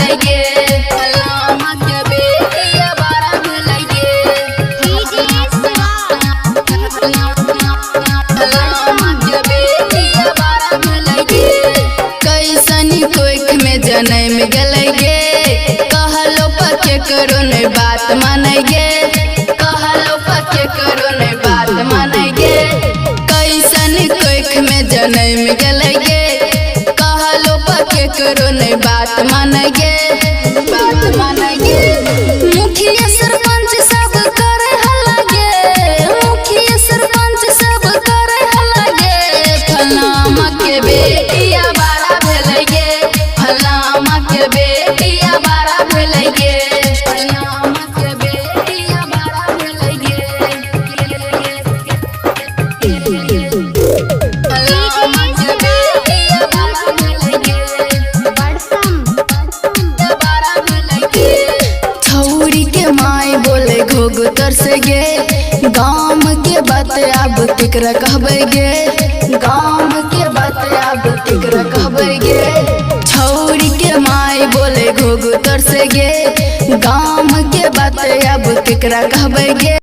भेलै गे फलामा के बेटिया बड़ा भेलै गे फलामा के बेटिया बड़ा भेलै गे कैसनी कोख में जनम गेलै गे कहलो पके करो नहीं बात मानै गे कहलो पके करो नहीं बात मानै गे कैसनी कोख में जनम गेलै गे कहलो पके करो नहीं बात मानै गे बात मानै गे मुखिया सरपंच सब करे हल्ला गे मुखिया सरपंच सब करे हल्ला गे फलामा के बेटिया बड़ा भेलै गे फलामा के बेटिया बड़ा भेलै गे फलामा के बेटिया बड़ा भेलै गे फलामा के बेटिया बड़ा भेलै गे बड़ा भेलै गे छौरी के माई बोले घोघतर से गे गाम के बात अब केकरा कहबै गे गाम के बात अब केकरा कहबै गे छौरी के माई बोले घोघतर से गे गाम के बात अब केकरा कहबै गे।